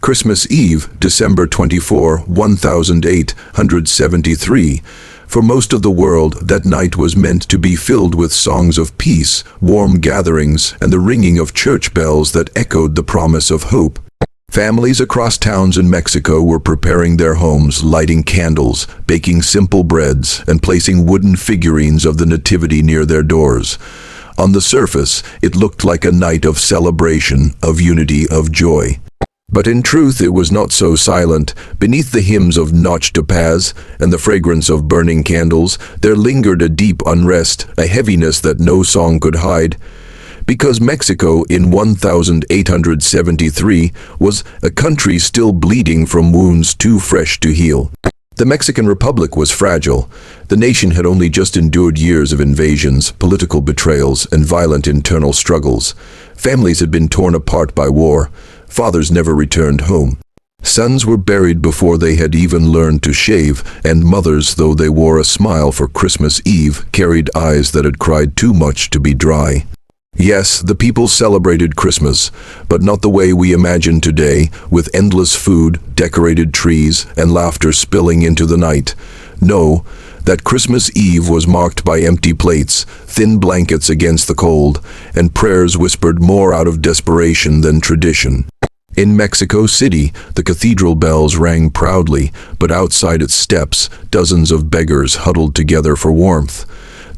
Christmas Eve, December 24, 1873. For most of the world, that night was meant to be filled with songs of peace, warm gatherings, and the ringing of church bells that echoed the promise of hope. Families across towns in Mexico were preparing their homes, lighting candles, baking simple breads, and placing wooden figurines of the Nativity near their doors. On the surface, it looked like a night of celebration, of unity, of joy. But in truth it was not so silent. Beneath the hymns of notched topaz and the fragrance of burning candles, there lingered a deep unrest, a heaviness that no song could hide. Because Mexico in 1873 was a country still bleeding from wounds too fresh to heal. The Mexican Republic was fragile. The nation had only just endured years of invasions, political betrayals, and violent internal struggles. Families had been torn apart by war. Fathers never returned home. Sons were buried before they had even learned to shave, and mothers, though they wore a smile for Christmas Eve, carried eyes that had cried too much to be dry. Yes, the people celebrated Christmas, but not the way we imagine today, with endless food, decorated trees, and laughter spilling into the night. No, that Christmas Eve was marked by empty plates, thin blankets against the cold, and prayers whispered more out of desperation than tradition. In Mexico City, the cathedral bells rang proudly, but outside its steps, dozens of beggars huddled together for warmth.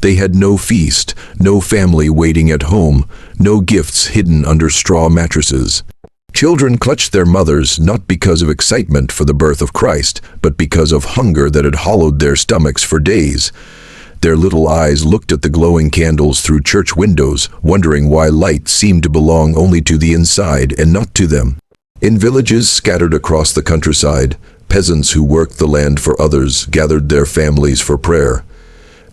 They had no feast, no family waiting at home, no gifts hidden under straw mattresses. Children clutched their mothers not because of excitement for the birth of Christ, but because of hunger that had hollowed their stomachs for days. Their little eyes looked at the glowing candles through church windows, wondering why light seemed to belong only to the inside and not to them. In villages scattered across the countryside, peasants who worked the land for others gathered their families for prayer.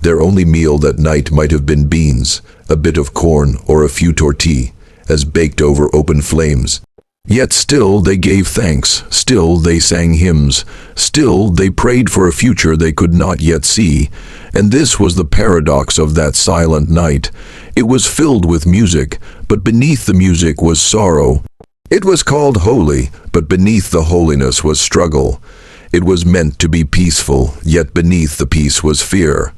Their only meal that night might have been beans, a bit of corn, or a few tortillas, as baked over open flames. Yet still they gave thanks, still they sang hymns, still they prayed for a future they could not yet see. And this was the paradox of that silent night. It was filled with music, but beneath the music was sorrow. It was called holy, but beneath the holiness was struggle. It was meant to be peaceful, yet beneath the peace was fear.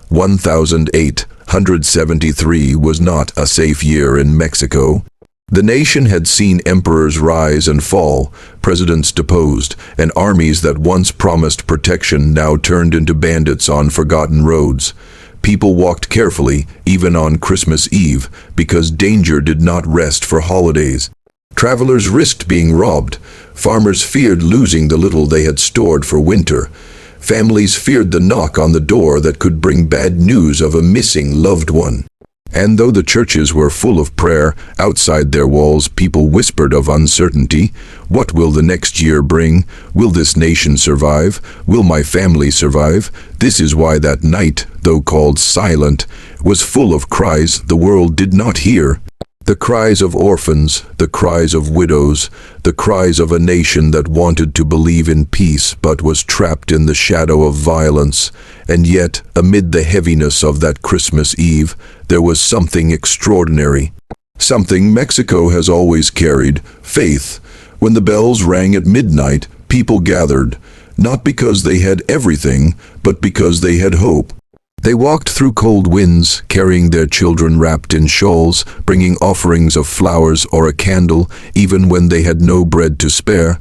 1873 was not a safe year in Mexico. The nation had seen emperors rise and fall, presidents deposed, and armies that once promised protection now turned into bandits on forgotten roads. People walked carefully, even on Christmas Eve, because danger did not rest for holidays. Travelers risked being robbed. Farmers feared losing the little they had stored for winter. Families feared the knock on the door that could bring bad news of a missing loved one. And though the churches were full of prayer, outside their walls people whispered of uncertainty. What will the next year bring? Will this nation survive? Will my family survive? This is why that night, though called silent, was full of cries the world did not hear. The cries of orphans, the cries of widows, the cries of a nation that wanted to believe in peace but was trapped in the shadow of violence. And yet, amid the heaviness of that Christmas Eve, there was something extraordinary. Something Mexico has always carried: faith. When the bells rang at midnight, people gathered, not because they had everything, but because they had hope. They walked through cold winds, carrying their children wrapped in shawls, bringing offerings of flowers or a candle, even when they had no bread to spare.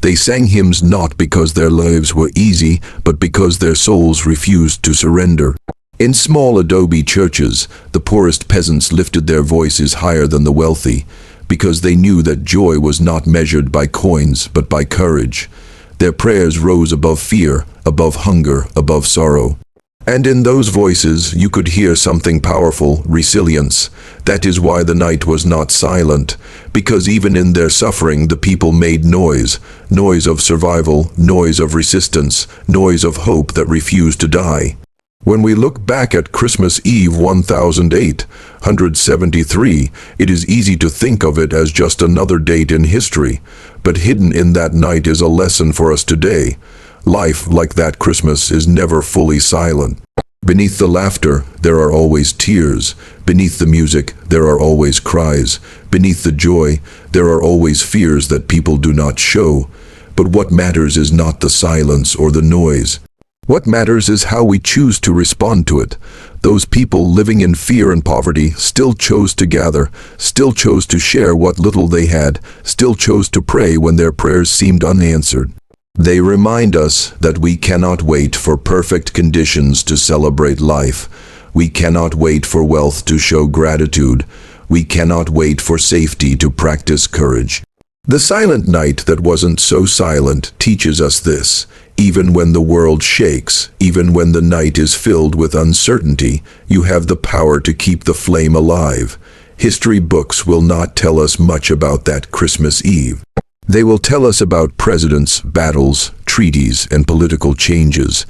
They sang hymns not because their lives were easy, but because their souls refused to surrender. In small adobe churches, the poorest peasants lifted their voices higher than the wealthy, because they knew that joy was not measured by coins, but by courage. Their prayers rose above fear, above hunger, above sorrow. And in those voices you could hear something powerful: resilience. That is why the night was not silent, because even in their suffering the people made noise. Noise of survival, noise of resistance, noise of hope that refused to die. When we look back at Christmas Eve 1873, it is easy to think of it as just another date in history, but hidden in that night is a lesson for us today. Life, like that Christmas, is never fully silent. Beneath the laughter, there are always tears. Beneath the music, there are always cries. Beneath the joy, there are always fears that people do not show. But what matters is not the silence or the noise. What matters is how we choose to respond to it. Those people living in fear and poverty still chose to gather, still chose to share what little they had, still chose to pray when their prayers seemed unanswered. They remind us that we cannot wait for perfect conditions to celebrate life. We cannot wait for wealth to show gratitude. We cannot wait for safety to practice courage. The silent night that wasn't so silent teaches us this. Even when the world shakes, even when the night is filled with uncertainty, you have the power to keep the flame alive. History books will not tell us much about that Christmas Eve. They will tell us about presidents, battles, treaties, and political changes.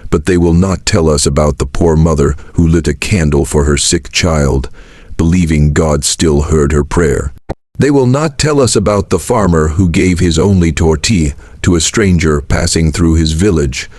But they will not tell us about the poor mother who lit a candle for her sick child, believing God still heard her prayer. They will not tell us about the farmer who gave his only tortilla to a stranger passing through his village.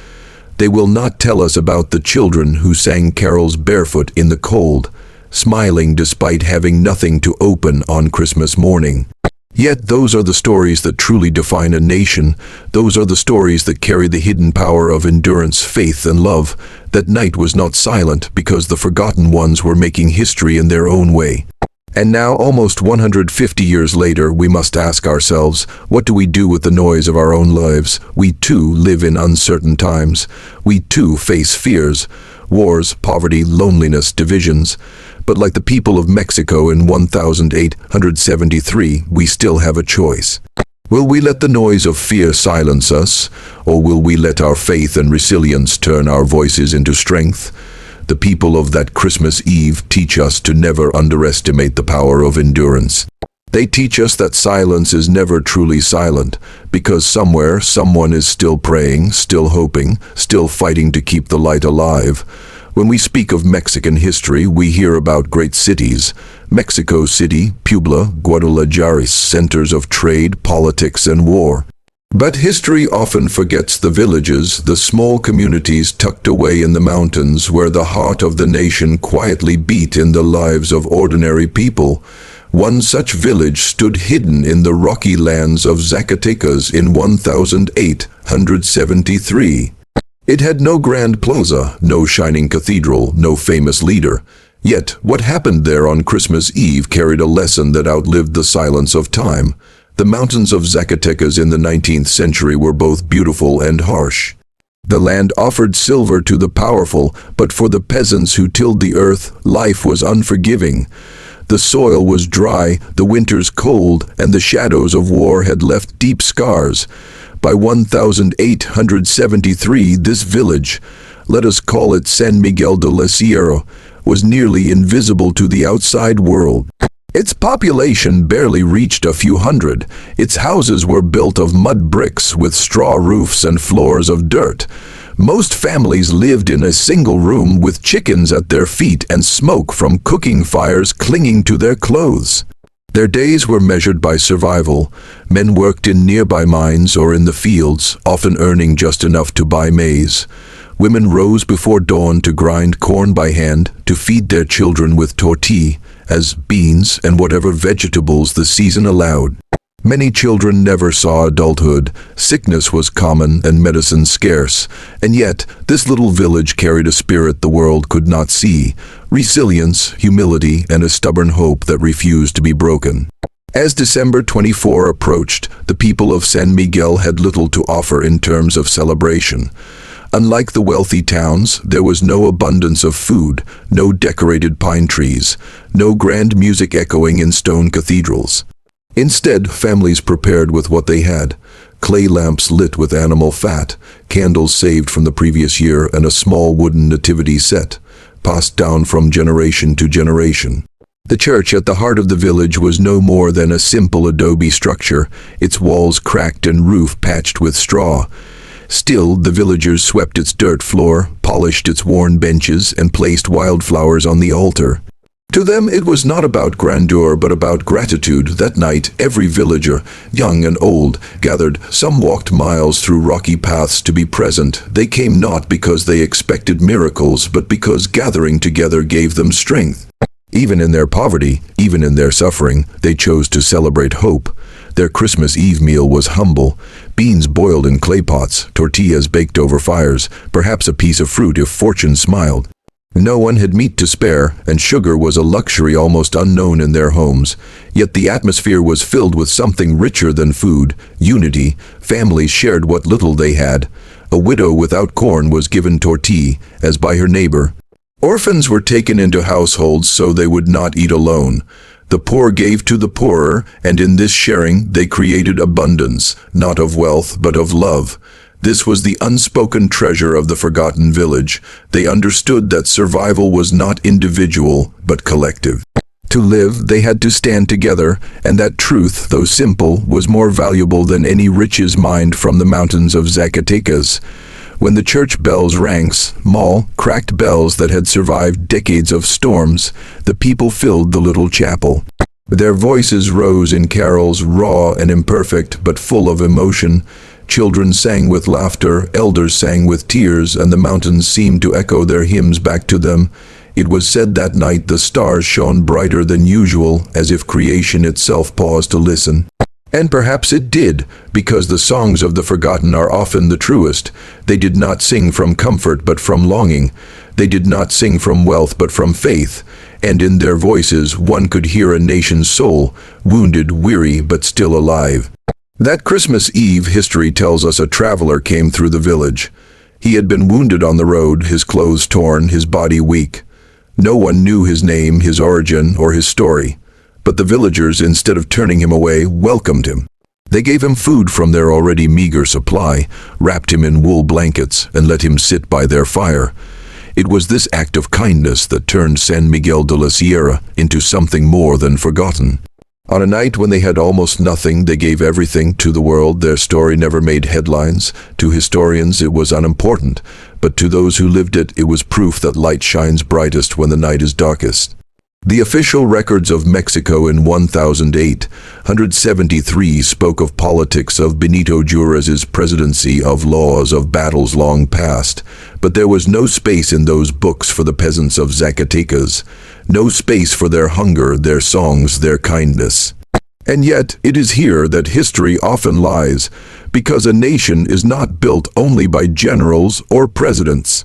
They will not tell us about the children who sang carols barefoot in the cold, smiling despite having nothing to open on Christmas morning. Yet those are the stories that truly define a nation. Those are the stories that carry the hidden power of endurance, faith, and love. That night was not silent because the forgotten ones were making history in their own way. And now, almost 150 years later, we must ask ourselves, what do we do with the noise of our own lives? We too live in uncertain times. We too face fears, wars, poverty, loneliness, divisions. But like the people of Mexico in 1873, we still have a choice. Will we let the noise of fear silence us, or will we let our faith and resilience turn our voices into strength? The people of that Christmas Eve teach us to never underestimate the power of endurance. They teach us that silence is never truly silent, because somewhere someone is still praying, still hoping, still fighting to keep the light alive. When we speak of Mexican history, we hear about great cities: Mexico City, Puebla, Guadalajara, centers of trade, politics, and war. But history often forgets the villages, the small communities tucked away in the mountains where the heart of the nation quietly beat in the lives of ordinary people. One such village stood hidden in the rocky lands of Zacatecas in 1873. It had no grand plaza, no shining cathedral, no famous leader. Yet, what happened there on Christmas Eve carried a lesson that outlived the silence of time. The mountains of Zacatecas in the 19th century were both beautiful and harsh. The land offered silver to the powerful, but for the peasants who tilled the earth, life was unforgiving. The soil was dry, the winters cold, and the shadows of war had left deep scars. By 1873, this village, let us call it San Miguel de la Sierra, was nearly invisible to the outside world. Its population barely reached a few hundred. Its houses were built of mud bricks with straw roofs and floors of dirt. Most families lived in a single room with chickens at their feet and smoke from cooking fires clinging to their clothes. Their days were measured by survival. Men worked in nearby mines or in the fields, often earning just enough to buy maize. Women rose before dawn to grind corn by hand, to feed their children with tortilla, as beans and whatever vegetables the season allowed. Many children never saw adulthood. Sickness was common and medicine scarce. And yet, this little village carried a spirit the world could not see: resilience, humility, and a stubborn hope that refused to be broken. As December 24 approached, the people of San Miguel had little to offer in terms of celebration. Unlike the wealthy towns, there was no abundance of food, no decorated pine trees, no grand music echoing in stone cathedrals. Instead, families prepared with what they had: clay lamps lit with animal fat, candles saved from the previous year, and a small wooden nativity set, passed down from generation to generation. The church at the heart of the village was no more than a simple adobe structure, its walls cracked and roof patched with straw. Still, the villagers swept its dirt floor, polished its worn benches, and placed wildflowers on the altar. To them, it was not about grandeur, but about gratitude. That night, every villager, young and old, gathered. Some walked miles through rocky paths to be present. They came not because they expected miracles, but because gathering together gave them strength. Even in their poverty, even in their suffering, they chose to celebrate hope. Their Christmas Eve meal was humble: beans boiled in clay pots, tortillas baked over fires, perhaps a piece of fruit if fortune smiled. No one had meat to spare, and sugar was a luxury almost unknown in their homes. Yet the atmosphere was filled with something richer than food: unity. Families shared what little they had. A widow without corn was given tortilla, as by her neighbor. Orphans were taken into households so they would not eat alone. The poor gave to the poorer, and in this sharing they created abundance, not of wealth but of love. This was the unspoken treasure of the forgotten village. They understood that survival was not individual but collective. To live, they had to stand together, and that truth, though simple, was more valuable than any riches mined from the mountains of Zacatecas. When the church bells rang, small, cracked bells that had survived decades of storms, the people filled the little chapel. Their voices rose in carols, raw and imperfect, but full of emotion. Children sang with laughter, elders sang with tears, and the mountains seemed to echo their hymns back to them. It was said that night the stars shone brighter than usual, as if creation itself paused to listen. And perhaps it did, because the songs of the forgotten are often the truest. They did not sing from comfort but from longing. They did not sing from wealth but from faith. And in their voices one could hear a nation's soul, wounded, weary, but still alive. That Christmas Eve, history tells us, a traveler came through the village. He had been wounded on the road, his clothes torn, his body weak. No one knew his name, his origin, or his story. But the villagers, instead of turning him away, welcomed him. They gave him food from their already meager supply, wrapped him in wool blankets, and let him sit by their fire. It was this act of kindness that turned San Miguel de la Sierra into something more than forgotten. On a night when they had almost nothing, they gave everything to the world. Their story never made headlines. To historians it was unimportant, but to those who lived it, it was proof that light shines brightest when the night is darkest. The official records of Mexico in 1873 spoke of politics, of Benito Juárez's presidency, of laws, of battles long past. But there was no space in those books for the peasants of Zacatecas, no space for their hunger, their songs, their kindness. And yet it is here that history often lies, because a nation is not built only by generals or presidents.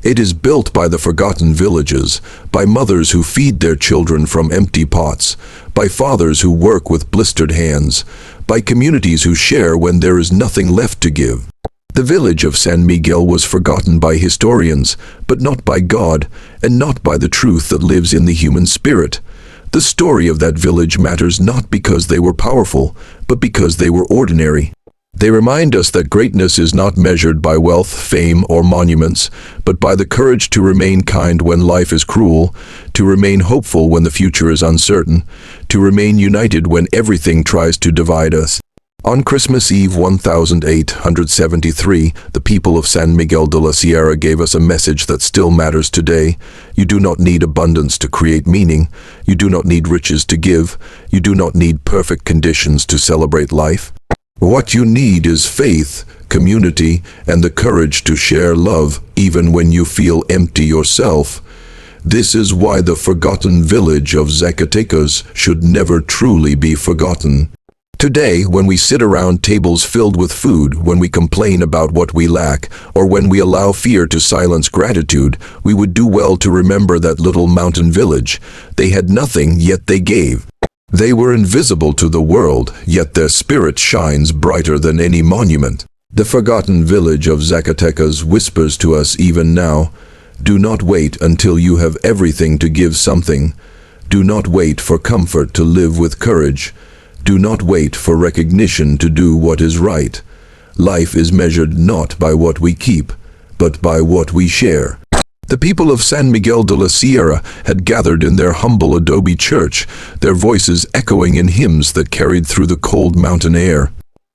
It is built by the forgotten villages, by mothers who feed their children from empty pots, by fathers who work with blistered hands, by communities who share when there is nothing left to give. The village of San Miguel was forgotten by historians, but not by God, and not by the truth that lives in the human spirit. The story of that village matters not because they were powerful, but because they were ordinary. They remind us that greatness is not measured by wealth, fame, or monuments, but by the courage to remain kind when life is cruel, to remain hopeful when the future is uncertain, to remain united when everything tries to divide us. On Christmas Eve 1873, the people of San Miguel de la Sierra gave us a message that still matters today. You do not need abundance to create meaning. You do not need riches to give. You do not need perfect conditions to celebrate life. What you need is faith, community, and the courage to share love even when you feel empty yourself. This is why the forgotten village of Zacatecas should never truly be forgotten. Today, when we sit around tables filled with food, when we complain about what we lack, or when we allow fear to silence gratitude, we would do well to remember that little mountain village. They had nothing, yet they gave. They were invisible to the world, yet their spirit shines brighter than any monument. The forgotten village of Zacatecas whispers to us even now, do not wait until you have everything to give something. Do not wait for comfort to live with courage. Do not wait for recognition to do what is right. Life is measured not by what we keep, but by what we share. The people of San Miguel de la Sierra had gathered in their humble adobe church, their voices echoing in hymns that carried through the cold mountain air.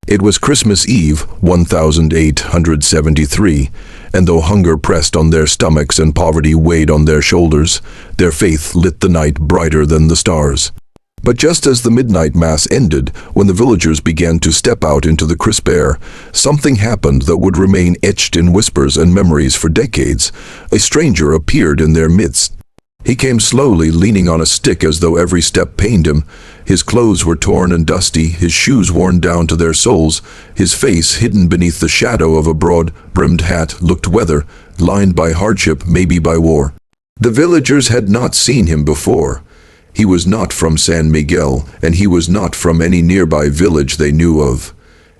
It was Christmas Eve, 1873, and though hunger pressed on their stomachs and poverty weighed on their shoulders, their faith lit the night brighter than the stars. But just as the midnight mass ended, when the villagers began to step out into the crisp air, something happened that would remain etched in whispers and memories for decades. A stranger appeared in their midst. He came slowly, leaning on a stick as though every step pained him. His clothes were torn and dusty, his shoes worn down to their soles. His face, hidden beneath the shadow of a broad-brimmed hat, looked weather, lined by hardship, maybe by war. The villagers had not seen him before. He was not from San Miguel, and he was not from any nearby village they knew of.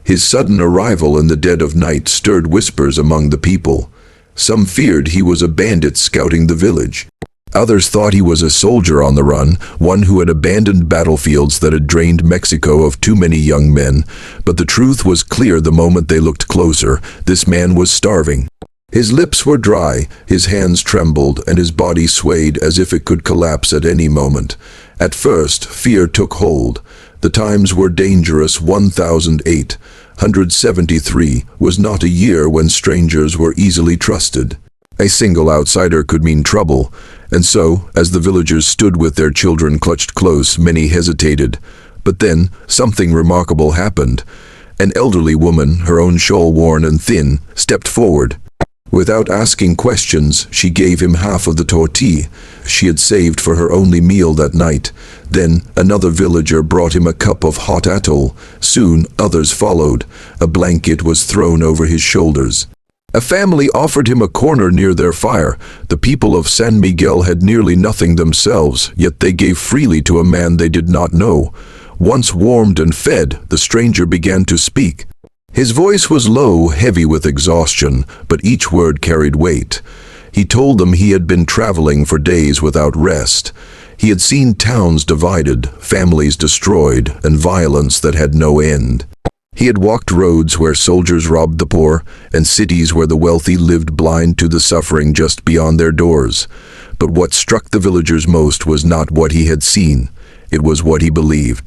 His sudden arrival in the dead of night stirred whispers among the people. Some feared he was a bandit scouting the village. Others thought he was a soldier on the run, one who had abandoned battlefields that had drained Mexico of too many young men. But the truth was clear the moment they looked closer. This man was starving. His lips were dry, his hands trembled, and his body swayed as if it could collapse at any moment. At first, fear took hold. The times were dangerous. 1873 was not a year when strangers were easily trusted. A single outsider could mean trouble, and so, as the villagers stood with their children clutched close, many hesitated. But then, something remarkable happened. An elderly woman, her own shawl worn and thin, stepped forward. Without asking questions, she gave him half of the tortilla she had saved for her only meal that night. Then another villager brought him a cup of hot atol. Soon others followed. A blanket was thrown over his shoulders. A family offered him a corner near their fire. The people of San Miguel had nearly nothing themselves, yet they gave freely to a man they did not know. Once warmed and fed, the stranger began to speak. His voice was low, heavy with exhaustion, but each word carried weight. He told them he had been traveling for days without rest. He had seen towns divided, families destroyed, and violence that had no end. He had walked roads where soldiers robbed the poor, and cities where the wealthy lived blind to the suffering just beyond their doors. But what struck the villagers most was not what he had seen. It was what he believed.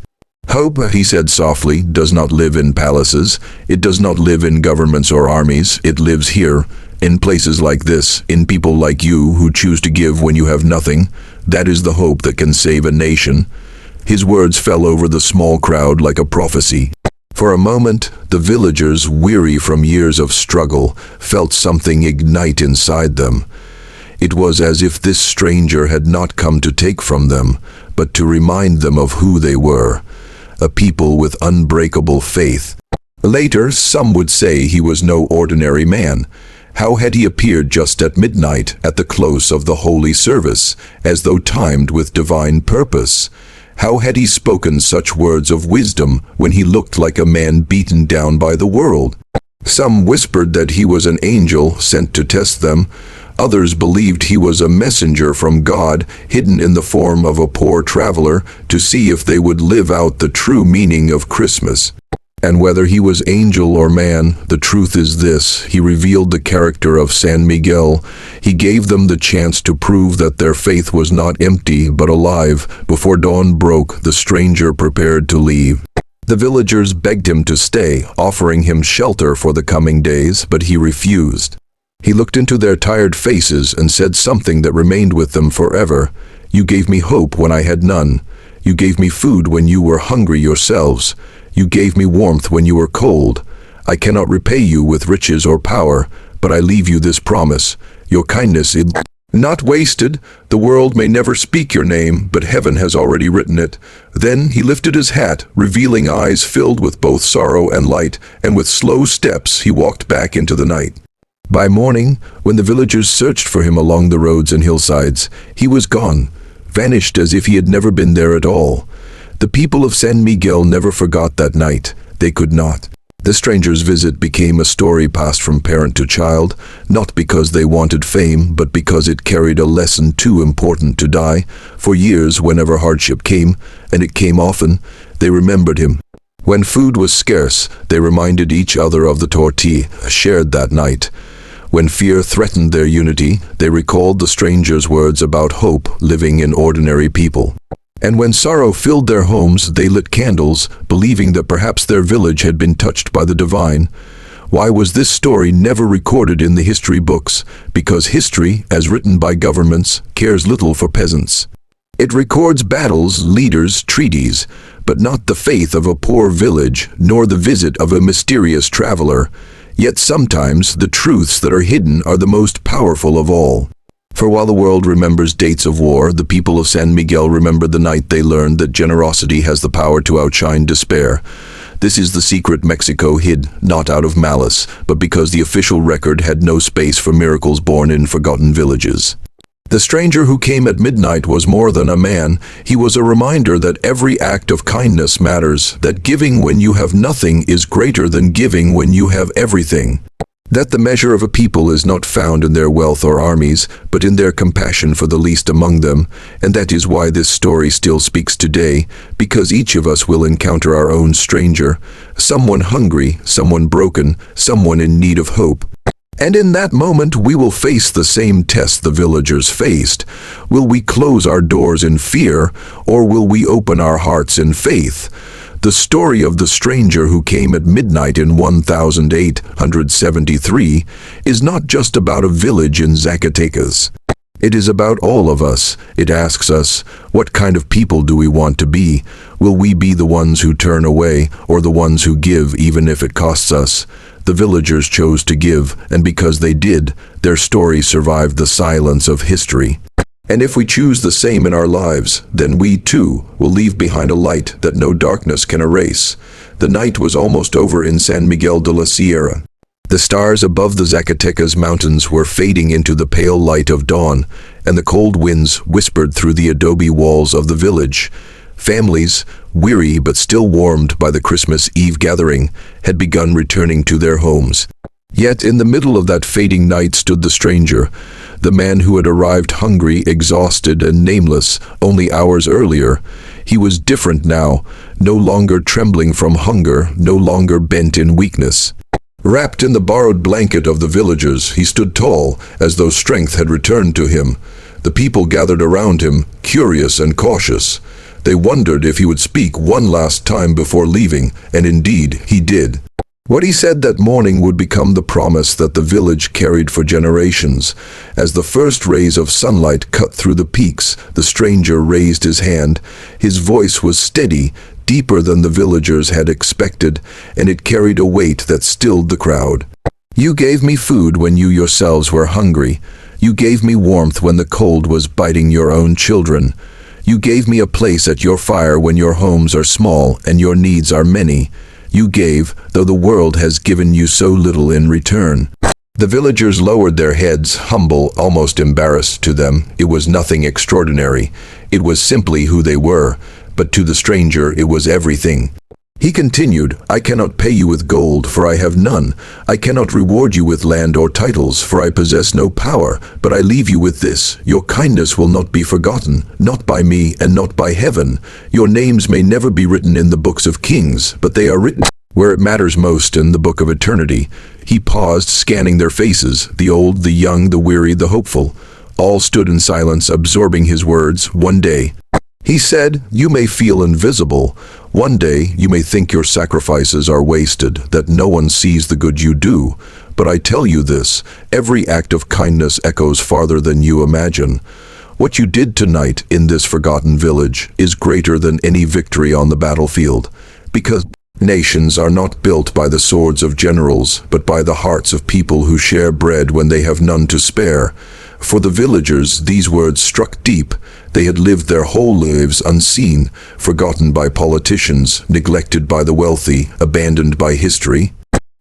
Hope, he said softly, does not live in palaces. It does not live in governments or armies. It lives here, in places like this, in people like you who choose to give when you have nothing. That is the hope that can save a nation. His words fell over the small crowd like a prophecy. For a moment, the villagers, weary from years of struggle, felt something ignite inside them. It was as if this stranger had not come to take from them, but to remind them of who they were. A people with unbreakable faith. Later, some would say he was no ordinary man. How had he appeared just at midnight, at the close of the holy service, as though timed with divine purpose? How had he spoken such words of wisdom when he looked like a man beaten down by the world? Some whispered that he was an angel sent to test them. Others believed he was a messenger from God, hidden in the form of a poor traveler, to see if they would live out the true meaning of Christmas. And whether he was angel or man, the truth is this: he revealed the character of San Miguel. He gave them the chance to prove that their faith was not empty but alive. Before dawn broke, the stranger prepared to leave. The villagers begged him to stay, offering him shelter for the coming days, but he refused. He looked into their tired faces and said something that remained with them forever. You gave me hope when I had none. You gave me food when you were hungry yourselves. You gave me warmth when you were cold. I cannot repay you with riches or power, but I leave you this promise. Your kindness is not wasted. The world may never speak your name, but heaven has already written it. Then he lifted his hat, revealing eyes filled with both sorrow and light, and with slow steps he walked back into the night. By morning, when the villagers searched for him along the roads and hillsides, he was gone, vanished as if he had never been there at all. The people of San Miguel never forgot that night. They could not. The stranger's visit became a story passed from parent to child, not because they wanted fame, but because it carried a lesson too important to die. For years, whenever hardship came, and it came often, they remembered him. When food was scarce, they reminded each other of the tortilla shared that night. When fear threatened their unity, they recalled the stranger's words about hope living in ordinary people. And when sorrow filled their homes, they lit candles, believing that perhaps their village had been touched by the divine. Why was this story never recorded in the history books? Because history, as written by governments, cares little for peasants. It records battles, leaders, treaties, but not the faith of a poor village, nor the visit of a mysterious traveler. Yet sometimes the truths that are hidden are the most powerful of all. For while the world remembers dates of war, the people of San Miguel remember the night they learned that generosity has the power to outshine despair. This is the secret Mexico hid, not out of malice, but because the official record had no space for miracles born in forgotten villages. The stranger who came at midnight was more than a man. He was a reminder that every act of kindness matters, that giving when you have nothing is greater than giving when you have everything. That the measure of a people is not found in their wealth or armies, but in their compassion for the least among them, and that is why this story still speaks today, because each of us will encounter our own stranger, someone hungry, someone broken, someone in need of hope. And in that moment we will face the same test the villagers faced. Will we close our doors in fear, or will we open our hearts in faith? The story of the stranger who came at midnight in 1873 is not just about a village in Zacatecas. It is about all of us. It asks us, what kind of people do we want to be? Will we be the ones who turn away, or the ones who give even if it costs us? The villagers chose to give, and because they did, their story survived the silence of history. And if we choose the same in our lives, then we too will leave behind a light that no darkness can erase. The night was almost over in San Miguel de la Sierra. The stars above the Zacatecas mountains were fading into the pale light of dawn, and the cold winds whispered through the adobe walls of the village. Families, weary but still warmed by the Christmas Eve gathering, had begun returning to their homes. Yet in the middle of that fading night stood the stranger, the man who had arrived hungry, exhausted, and nameless only hours earlier. He was different now, no longer trembling from hunger, no longer bent in weakness. Wrapped in the borrowed blanket of the villagers, he stood tall, as though strength had returned to him. The people gathered around him, curious and cautious. They wondered if he would speak one last time before leaving, and indeed he did. What he said that morning would become the promise that the village carried for generations. As the first rays of sunlight cut through the peaks, the stranger raised his hand. His voice was steady, deeper than the villagers had expected, and it carried a weight that stilled the crowd. You gave me food when you yourselves were hungry. You gave me warmth when the cold was biting your own children. You gave me a place at your fire when your homes are small and your needs are many. You gave, though the world has given you so little in return. The villagers lowered their heads, humble, almost embarrassed to them. It was nothing extraordinary. It was simply who they were, but to the stranger it was everything. He continued, I cannot pay you with gold, for I have none. I cannot reward you with land or titles, for I possess no power. But I leave you with this. Your kindness will not be forgotten, not by me and not by heaven. Your names may never be written in the books of kings, but they are written where it matters most, in the book of eternity. He paused, scanning their faces, the old, the young, the weary, the hopeful. All stood in silence, absorbing his words. One day, he said, you may feel invisible. One day, you may think your sacrifices are wasted, that no one sees the good you do. But I tell you this, every act of kindness echoes farther than you imagine. What you did tonight in this forgotten village is greater than any victory on the battlefield, because nations are not built by the swords of generals, but by the hearts of people who share bread when they have none to spare. For the villagers, these words struck deep. They had lived their whole lives unseen, forgotten by politicians, neglected by the wealthy, abandoned by history.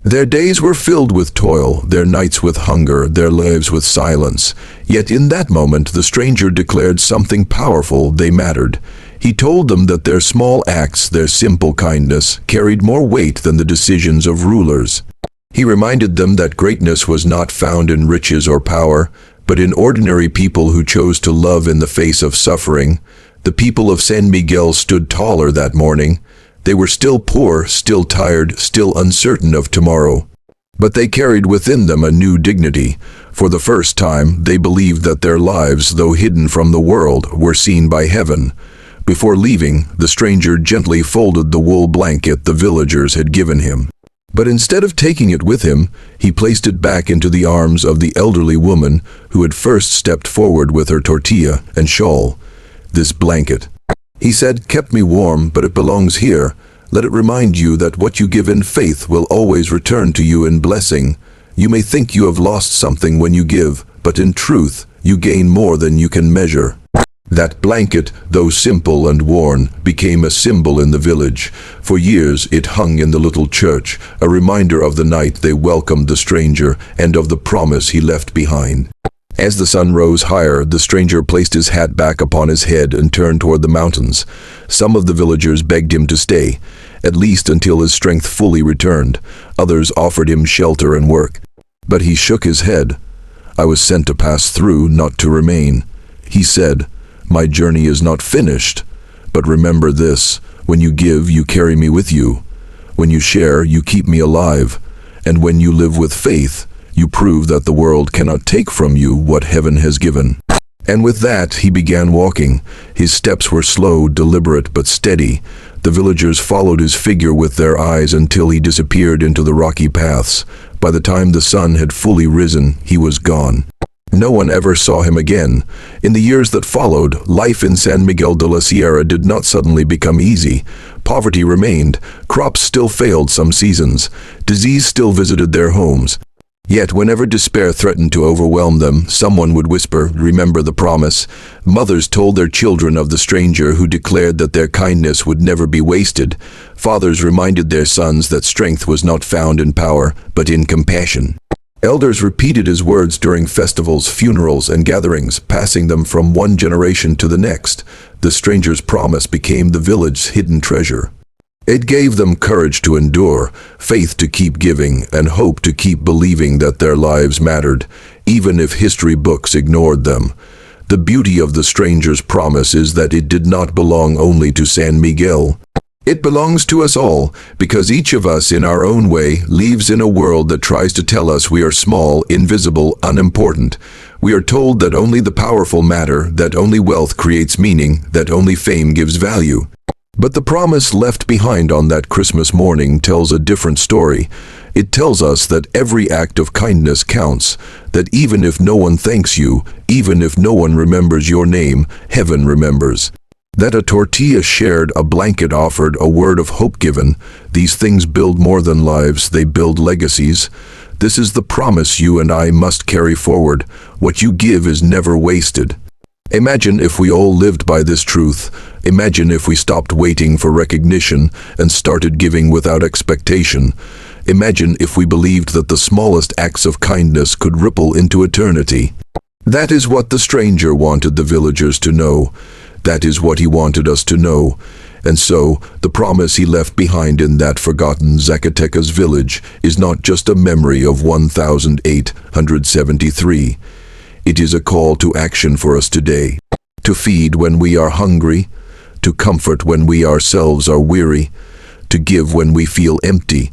Their days were filled with toil, their nights with hunger, their lives with silence. Yet in that moment the stranger declared something powerful. They mattered. He told them that their small acts, their simple kindness, carried more weight than the decisions of rulers. He reminded them that greatness was not found in riches or power, but in ordinary people who chose to love in the face of suffering. The people of San Miguel stood taller that morning. They were still poor, still tired, still uncertain of tomorrow. But they carried within them a new dignity. For the first time, they believed that their lives, though hidden from the world, were seen by heaven. Before leaving, the stranger gently folded the wool blanket the villagers had given him. But instead of taking it with him, he placed it back into the arms of the elderly woman who had first stepped forward with her tortilla and shawl. This blanket, he said, kept me warm, but it belongs here. Let it remind you that what you give in faith will always return to you in blessing. You may think you have lost something when you give, but in truth, you gain more than you can measure. That blanket, though simple and worn, became a symbol in the village. For years it hung in the little church, a reminder of the night they welcomed the stranger and of the promise he left behind. As the sun rose higher, the stranger placed his hat back upon his head and turned toward the mountains. Some of the villagers begged him to stay, at least until his strength fully returned. Others offered him shelter and work. But he shook his head. "I was sent to pass through, not to remain," he said. "My journey is not finished. But remember this, when you give, you carry me with you. When you share, you keep me alive. And when you live with faith, you prove that the world cannot take from you what heaven has given." And with that, he began walking. His steps were slow, deliberate, but steady. The villagers followed his figure with their eyes until he disappeared into the rocky paths. By the time the sun had fully risen, he was gone. No one ever saw him again. In the years that followed, life in San Miguel de la Sierra did not suddenly become easy. Poverty remained, crops still failed some seasons, disease still visited their homes. Yet whenever despair threatened to overwhelm them, someone would whisper, "Remember the promise." Mothers told their children of the stranger who declared that their kindness would never be wasted. Fathers reminded their sons that strength was not found in power, but in compassion. Elders repeated his words during festivals, funerals, and gatherings, passing them from one generation to the next. The stranger's promise became the village's hidden treasure. It gave them courage to endure, faith to keep giving, and hope to keep believing that their lives mattered, even if history books ignored them. The beauty of the stranger's promise is that it did not belong only to San Miguel. It belongs to us all, because each of us in our own way lives in a world that tries to tell us we are small, invisible, unimportant. We are told that only the powerful matter, that only wealth creates meaning, that only fame gives value. But the promise left behind on that Christmas morning tells a different story. It tells us that every act of kindness counts, that even if no one thanks you, even if no one remembers your name, heaven remembers. That a tortilla shared, a blanket offered, a word of hope given, these things build more than lives, they build legacies. This is the promise you and I must carry forward. What you give is never wasted. Imagine if we all lived by this truth. Imagine if we stopped waiting for recognition and started giving without expectation. Imagine if we believed that the smallest acts of kindness could ripple into eternity. That is what the stranger wanted the villagers to know. That is what he wanted us to know. And so, the promise he left behind in that forgotten Zacatecas village is not just a memory of 1873. It is a call to action for us today. To feed when we are hungry, to comfort when we ourselves are weary, to give when we feel empty,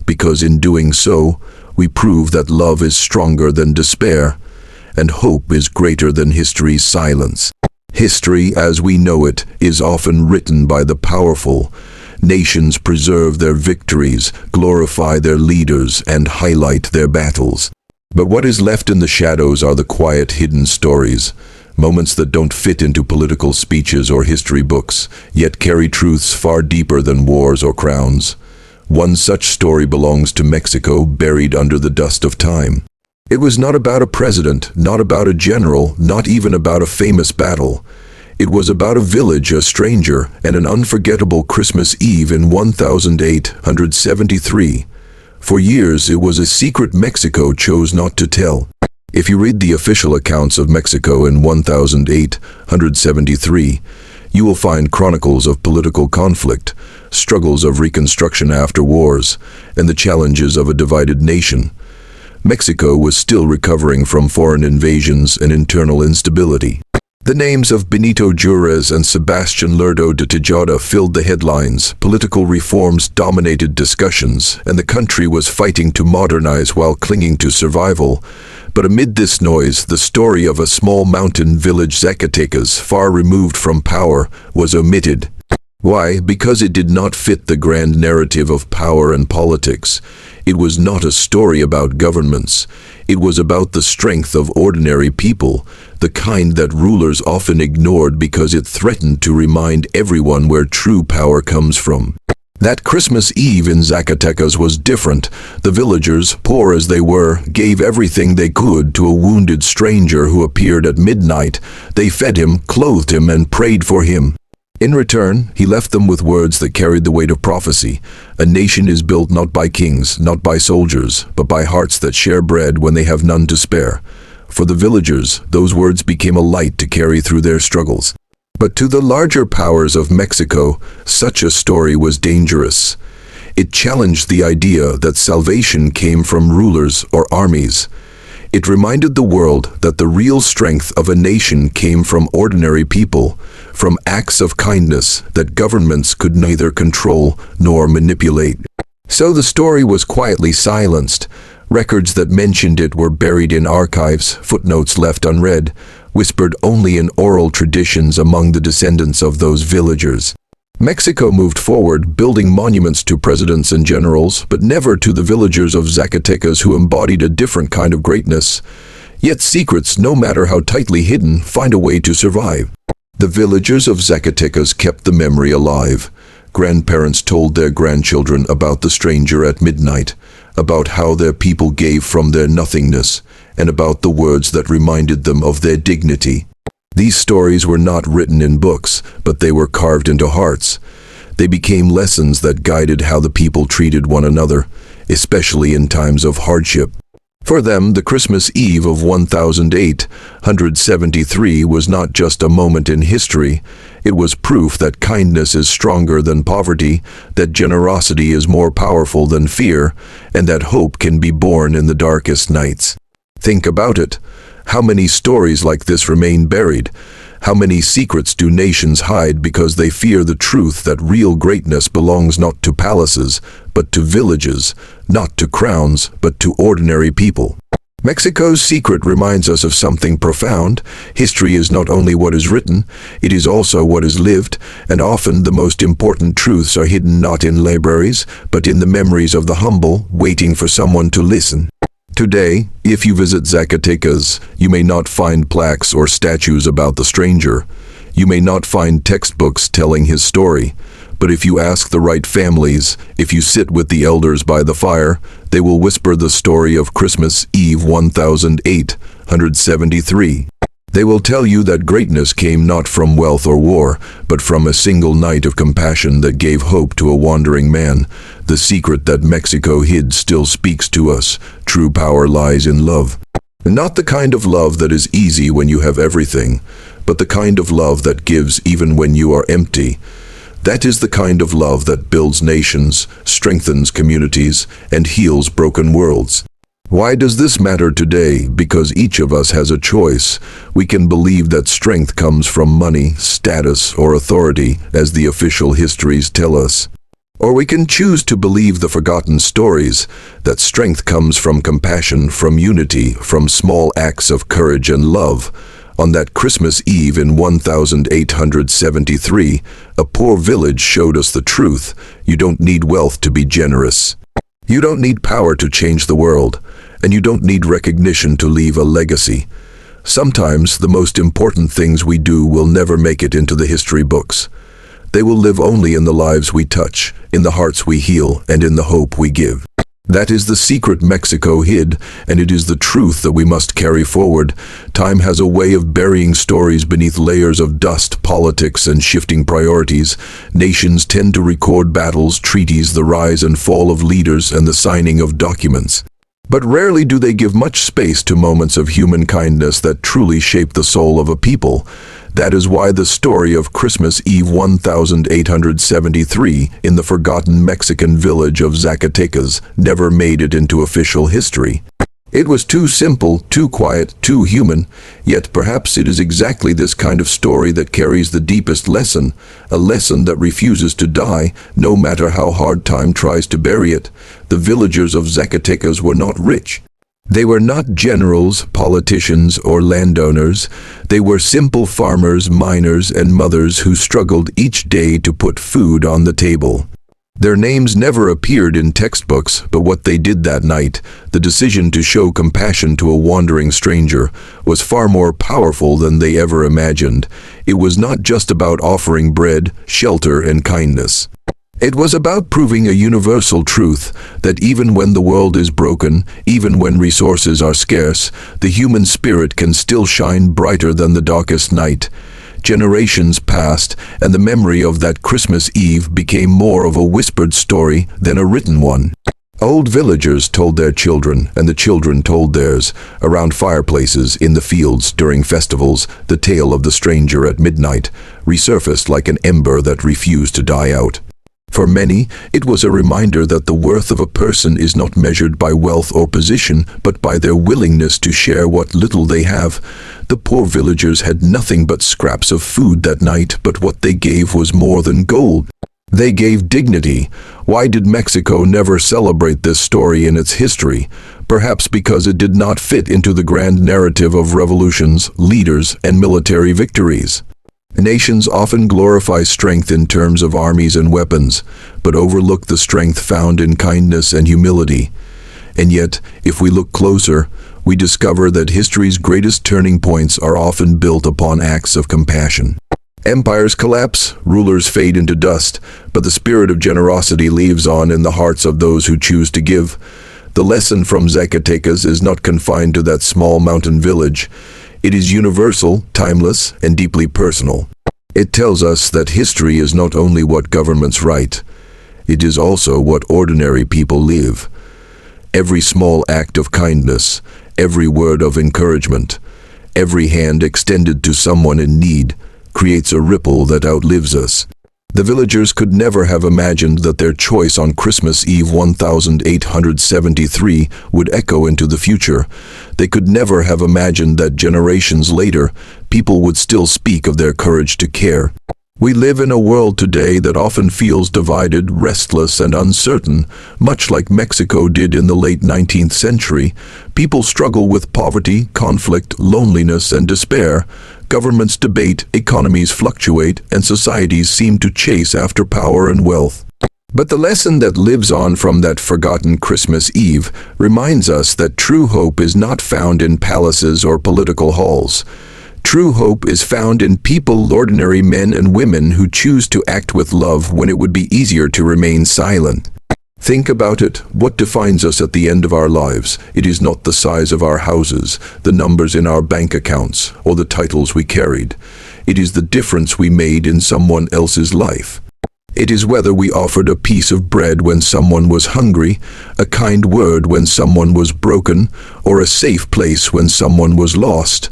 because in doing so, we prove that love is stronger than despair, and hope is greater than history's silence. History, as we know it, is often written by the powerful. Nations preserve their victories, glorify their leaders, and highlight their battles. But what is left in the shadows are the quiet, hidden stories, moments that don't fit into political speeches or history books, yet carry truths far deeper than wars or crowns. One such story belongs to Mexico, buried under the dust of time. It was not about a president, not about a general, not even about a famous battle. It was about a village, a stranger, and an unforgettable Christmas Eve in 1873. For years, it was a secret Mexico chose not to tell. If you read the official accounts of Mexico in 1873, you will find chronicles of political conflict, struggles of reconstruction after wars, and the challenges of a divided nation. Mexico was still recovering from foreign invasions and internal instability. The names of Benito Juarez and Sebastian Lerdo de Tejada filled the headlines. Political reforms dominated discussions, and the country was fighting to modernize while clinging to survival. But amid this noise, the story of a small mountain village, Zacatecas, far removed from power, was omitted. Why? Because it did not fit the grand narrative of power and politics. It was not a story about governments. It was about the strength of ordinary people, the kind that rulers often ignored because it threatened to remind everyone where true power comes from. That Christmas Eve in Zacatecas was different. The villagers, poor as they were, gave everything they could to a wounded stranger who appeared at midnight. They fed him, clothed him, and prayed for him. In return, he left them with words that carried the weight of prophecy. A nation is built not by kings, not by soldiers, but by hearts that share bread when they have none to spare. For the villagers, those words became a light to carry through their struggles. But to the larger powers of Mexico, such a story was dangerous. It challenged the idea that salvation came from rulers or armies. It reminded the world that the real strength of a nation came from ordinary people, from acts of kindness that governments could neither control nor manipulate. So the story was quietly silenced. Records that mentioned it were buried in archives, footnotes left unread, whispered only in oral traditions among the descendants of those villagers. Mexico moved forward, building monuments to presidents and generals, but never to the villagers of Zacatecas who embodied a different kind of greatness. Yet secrets, no matter how tightly hidden, find a way to survive. The villagers of Zacatecas kept the memory alive. Grandparents told their grandchildren about the stranger at midnight, about how their people gave from their nothingness, and about the words that reminded them of their dignity. These stories were not written in books, but they were carved into hearts. They became lessons that guided how the people treated one another, especially in times of hardship. For them, the Christmas Eve of 1873 was not just a moment in history. It was proof that kindness is stronger than poverty, that generosity is more powerful than fear, and that hope can be born in the darkest nights. Think about it. How many stories like this remain buried? How many secrets do nations hide because they fear the truth that real greatness belongs not to palaces, but to villages, not to crowns, but to ordinary people? Mexico's secret reminds us of something profound. History is not only what is written, it is also what is lived, and often the most important truths are hidden not in libraries, but in the memories of the humble, waiting for someone to listen. Today, if you visit Zacatecas, you may not find plaques or statues about the stranger. You may not find textbooks telling his story. But if you ask the right families, if you sit with the elders by the fire, they will whisper the story of Christmas Eve 1873. They will tell you that greatness came not from wealth or war, but from a single night of compassion that gave hope to a wandering man. The secret that Mexico hid still speaks to us. True power lies in love. Not the kind of love that is easy when you have everything, but the kind of love that gives even when you are empty. That is the kind of love that builds nations, strengthens communities, and heals broken worlds. Why does this matter today? Because each of us has a choice. We can believe that strength comes from money, status, or authority, as the official histories tell us. Or we can choose to believe the forgotten stories, that strength comes from compassion, from unity, from small acts of courage and love. On that Christmas Eve in 1873, a poor village showed us the truth. You don't need wealth to be generous. You don't need power to change the world, and you don't need recognition to leave a legacy. Sometimes the most important things we do will never make it into the history books. They will live only in the lives we touch, in the hearts we heal, and in the hope we give. That is the secret Mexico hid, and it is the truth that we must carry forward. Time has a way of burying stories beneath layers of dust, politics, and shifting priorities. Nations tend to record battles, treaties, the rise and fall of leaders, and the signing of documents. But rarely do they give much space to moments of human kindness that truly shape the soul of a people. That is why the story of Christmas Eve 1873 in the forgotten Mexican village of Zacatecas never made it into official history. It was too simple, too quiet, too human, yet perhaps it is exactly this kind of story that carries the deepest lesson, a lesson that refuses to die, no matter how hard time tries to bury it. The villagers of Zacatecas were not rich. They were not generals, politicians, or landowners. They were simple farmers, miners, and mothers who struggled each day to put food on the table. Their names never appeared in textbooks, but what they did that night, the decision to show compassion to a wandering stranger, was far more powerful than they ever imagined. It was not just about offering bread, shelter, and kindness. It was about proving a universal truth that even when the world is broken, even when resources are scarce, the human spirit can still shine brighter than the darkest night. Generations passed, and the memory of that Christmas Eve became more of a whispered story than a written one. Old villagers told their children, and the children told theirs, around fireplaces in the fields during festivals. The tale of the stranger at midnight resurfaced like an ember that refused to die out. For many, it was a reminder that the worth of a person is not measured by wealth or position, but by their willingness to share what little they have. The poor villagers had nothing but scraps of food that night, but what they gave was more than gold. They gave dignity. Why did Mexico never celebrate this story in its history? Perhaps because it did not fit into the grand narrative of revolutions, leaders, and military victories. Nations often glorify strength in terms of armies and weapons, but overlook the strength found in kindness and humility. And yet, if we look closer, we discover that history's greatest turning points are often built upon acts of compassion. Empires collapse, rulers fade into dust, but the spirit of generosity lives on in the hearts of those who choose to give. The lesson from Zacatecas is not confined to that small mountain village. It is universal, timeless, and deeply personal. It tells us that history is not only what governments write, it is also what ordinary people live. Every small act of kindness, every word of encouragement, every hand extended to someone in need, creates a ripple that outlives us. The villagers could never have imagined that their choice on Christmas Eve 1873 would echo into the future. They could never have imagined that generations later, people would still speak of their courage to care. We live in a world today that often feels divided, restless, and uncertain, much like Mexico did in the late 19th century. People struggle with poverty, conflict, loneliness, and despair. Governments debate, economies fluctuate, and societies seem to chase after power and wealth. But the lesson that lives on from that forgotten Christmas Eve reminds us that true hope is not found in palaces or political halls. True hope is found in people, ordinary men and women who choose to act with love when it would be easier to remain silent. Think about it. What defines us at the end of our lives? It is not the size of our houses, the numbers in our bank accounts, or the titles we carried. It is the difference we made in someone else's life. It is whether we offered a piece of bread when someone was hungry, a kind word when someone was broken, or a safe place when someone was lost.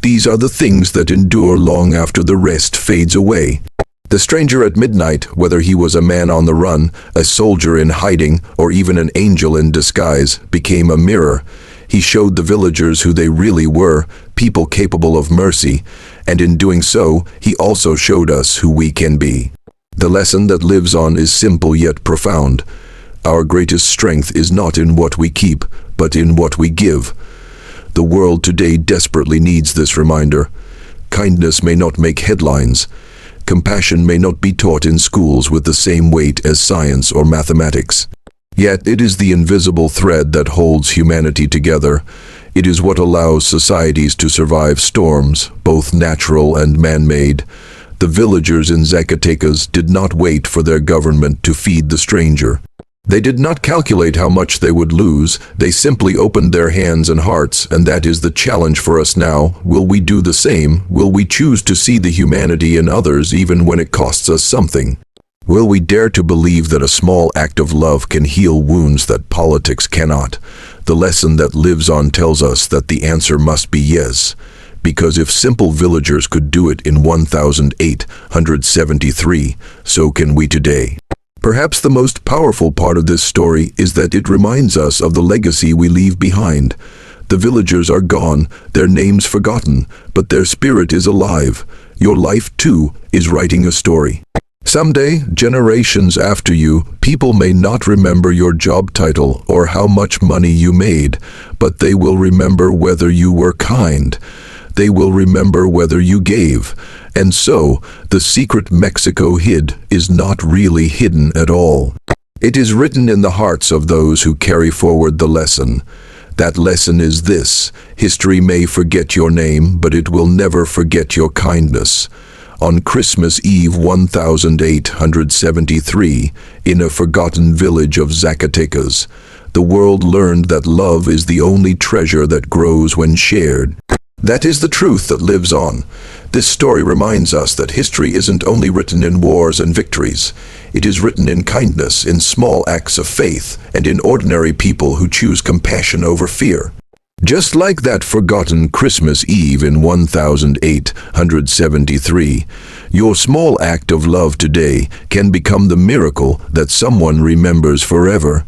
These are the things that endure long after the rest fades away. The stranger at midnight, whether he was a man on the run, a soldier in hiding, or even an angel in disguise, became a mirror. He showed the villagers who they really were, people capable of mercy, and in doing so, he also showed us who we can be. The lesson that lives on is simple yet profound. Our greatest strength is not in what we keep, but in what we give. The world today desperately needs this reminder. Kindness may not make headlines. Compassion may not be taught in schools with the same weight as science or mathematics. Yet it is the invisible thread that holds humanity together. It is what allows societies to survive storms, both natural and man-made. The villagers in Zacatecas did not wait for their government to feed the stranger. They did not calculate how much they would lose. They simply opened their hands and hearts, and that is the challenge for us now. Will we do the same? Will we choose to see the humanity in others even when it costs us something? Will we dare to believe that a small act of love can heal wounds that politics cannot? The lesson that lives on tells us that the answer must be yes. Because if simple villagers could do it in 1873, so can we today. Perhaps the most powerful part of this story is that it reminds us of the legacy we leave behind. The villagers are gone, their names forgotten, but their spirit is alive. Your life, too, is writing a story. Someday, generations after you, people may not remember your job title or how much money you made, but they will remember whether you were kind. They will remember whether you gave. And so, the secret Mexico hid is not really hidden at all. It is written in the hearts of those who carry forward the lesson. That lesson is this: history may forget your name, but it will never forget your kindness. on Christmas Eve 1873, in a forgotten village of Zacatecas, the world learned that love is the only treasure that grows when shared. That is the truth that lives on. This story reminds us that history isn't only written in wars and victories. It is written in kindness, in small acts of faith, and in ordinary people who choose compassion over fear. Just like that forgotten Christmas Eve in 1873, your small act of love today can become the miracle that someone remembers forever.